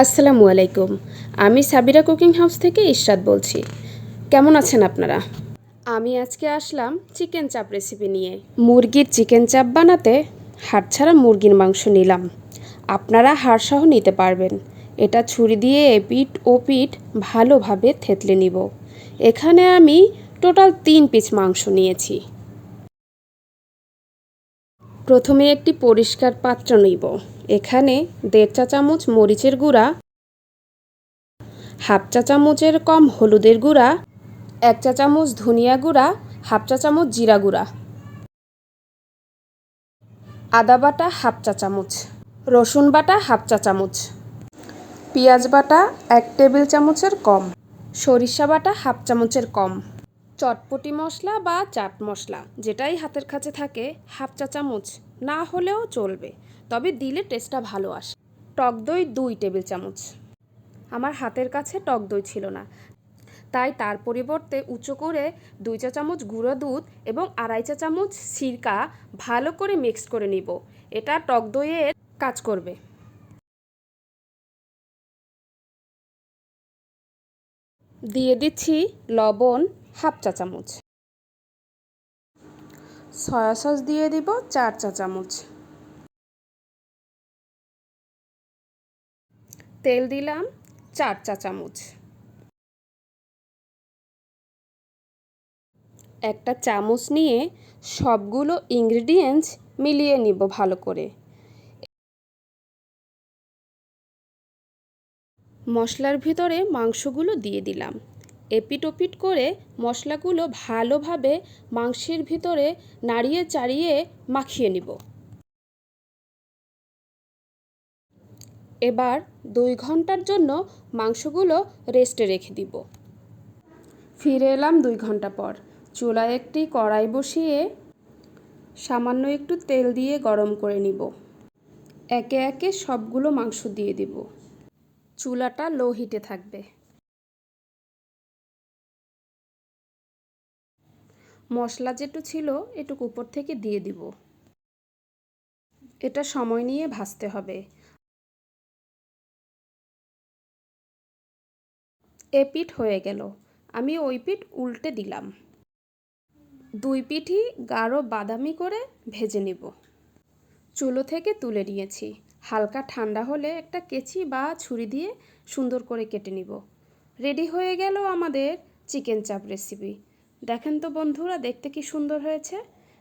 আসসালামু আলাইকুম। আমি সাবিরা কুকিং হাউস থেকে ইশরাত বলছি। কেমন আছেন আপনারা? আমি আজকে আসলাম চিকেন চাপ রেসিপি নিয়ে। মুরগির চিকেন চাপ বানাতে হাড় ছাড়া মুরগির মাংস নিলাম। আপনারা হাড়সহ নিতে পারবেন। এটা ছুরি দিয়ে এপিঠ ওপিঠ ভালোভাবে থেতলে নিব। এখানে আমি টোটাল 3 পিস মাংস নিয়েছি। প্রথমে একটি পরিষ্কার পাত্র নিব। এখানে 1.5 চা চামচ মরিচের গুঁড়া, হাফ চা চামচের কম হলুদের গুঁড়া, 1 চা চামচ ধনিয়া গুঁড়া, হাফ চা চামচ জিরা গুঁড়া, আদা বাটা হাফ চা চামচ, রসুন বাটা হাফ চা চামচ, পেঁয়াজ বাটা 1 টেবিল চামচের কম, সরিষা বাটা হাফ চামচের কম, চটপটি মশলা বা চাট মশলা যেটাই হাতের কাছে থাকে হাফ চা চামচ, না হলেও চলবে, তবে দিলে টেস্টটা ভালো আসে। টক দই 2 টেবিল চামচ। আমার হাতের কাছে টক দই ছিল না, তাই তার পরিবর্তে উঁচু করে 2 চা চামচ গুঁড়ো দুধ এবং 2.5 চা চামচ সিরকা ভালো করে মিক্স করে নিব। এটা টক দইয়ের কাজ করবে। দিয়ে দিচ্ছি লবণ হাফ চা চামচ, সয়া সস দিয়ে দিব 4 চা চামচ, তেল দিলাম 4 চা চামচ, একটা চামচ নিয়ে সবগুলো ইনগ্রিডিয়েন্টস মিলিয়ে নিব ভালো করে। মশলার ভিতরে মাংসগুলো দিয়ে দিলাম। এপিট ওপিট করে মশলাগুলো ভালোভাবে মাংসের ভিতরে নাড়িয়ে চাড়িয়ে মাখিয়ে নিব। এবার 2 ঘন্টার জন্য মাংসগুলো রেস্টে রেখে দিব। ফিরে এলাম 2 ঘন্টা পর। চুলায় একটি কড়াই বসিয়ে সামান্য একটু তেল দিয়ে গরম করে নিব। একে একে সবগুলো মাংস দিয়ে দিব। চুলাটা লো হিটে থাকবে। মশলা যেটু ছিল এটুকু উপর থেকে দিয়ে দিব। এটা সময় নিয়ে ভাজতে হবে। এ পিঠ হয়ে গেল, আমি ওই পিঠ উল্টে দিলাম। 2 পিঠই গাঢ় বাদামি করে ভেজে নেব। চুলো থেকে তুলে নিয়েছি। হালকা ঠান্ডা হলে একটা কেচি বা ছুরি দিয়ে সুন্দর করে কেটে নিব। রেডি হয়ে গেল আমাদের চিকেন চাপ রেসিপি। দেখেন তো বন্ধুরা, দেখতে কি সুন্দর হয়েছে।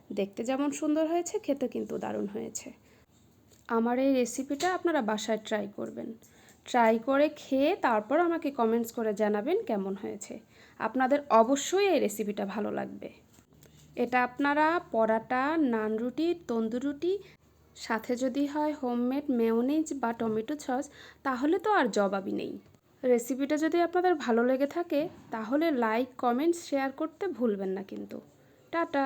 দেখতে যেমন সুন্দর হয়েছে, খেতে কিন্তু দারুণ হয়েছে। আমার এই রেসিপিটা আপনারা বাসায় ট্রাই করবেন। ট্রাই করে খেয়ে তারপর আমাকে কমেন্টস করে জানাবেন কেমন হয়েছে। আপনাদের অবশ্যই এই রেসিপিটা ভালো লাগবে। এটা আপনারা পরাটা, নান রুটি, তন্দুর রুটি সাথে যদি হয় হোমমেড মেয়োনিজ বা টমেটো সস, তাহলে তো আর জবাবই নেই। রেসিপিটা যদি আপনাদের ভালো লেগে থাকে তাহলে লাইক, কমেন্টস, শেয়ার করতে ভুলবেন না কিন্তু। টাটা।